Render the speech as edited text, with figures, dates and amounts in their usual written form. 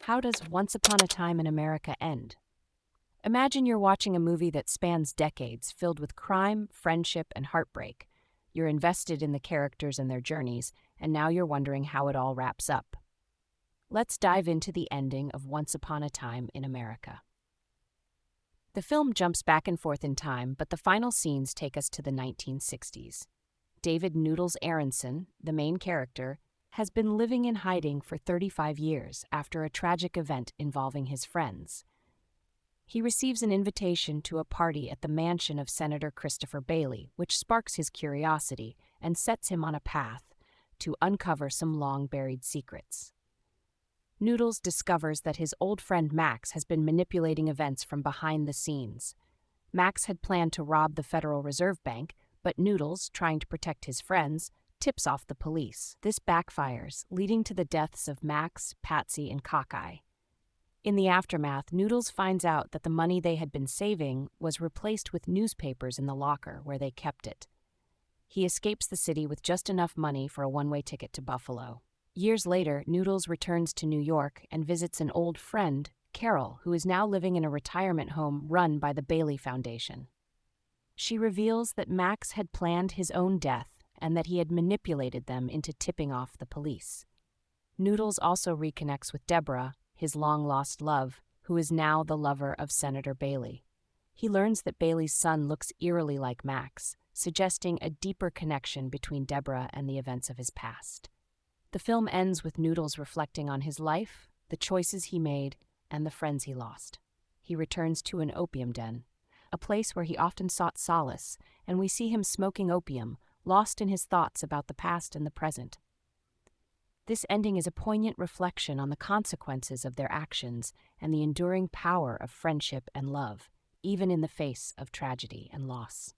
How does Once Upon a Time in America end? Imagine you're watching a movie that spans decades, filled with crime, friendship, and heartbreak. You're invested in the characters and their journeys, and now you're wondering how it all wraps up. Let's dive into the ending of Once Upon a Time in America. The film jumps back and forth in time, but the final scenes take us to the 1960s. David Noodles Aaronson, the main character, has been living in hiding for 35 years after a tragic event involving his friends. He receives an invitation to a party at the mansion of Senator Christopher Bailey, which sparks his curiosity and sets him on a path to uncover some long-buried secrets. Noodles discovers that his old friend Max has been manipulating events from behind the scenes. Max had planned to rob the Federal Reserve Bank, but Noodles, trying to protect his friends, tips off the police. This backfires, leading to the deaths of Max, Patsy, and Cockeye. In the aftermath, Noodles finds out that the money they had been saving was replaced with newspapers in the locker where they kept it. He escapes the city with just enough money for a one-way ticket to Buffalo. Years later, Noodles returns to New York and visits an old friend, Carol, who is now living in a retirement home run by the Bailey Foundation. She reveals that Max had planned his own death and that he had manipulated them into tipping off the police. Noodles also reconnects with Deborah, his long-lost love, who is now the lover of Senator Bailey. He learns that Bailey's son looks eerily like Max, suggesting a deeper connection between Deborah and the events of his past. The film ends with Noodles reflecting on his life, the choices he made, and the friends he lost. He returns to an opium den, a place where he often sought solace, and we see him smoking opium, lost in his thoughts about the past and the present. This ending is a poignant reflection on the consequences of their actions and the enduring power of friendship and love, even in the face of tragedy and loss.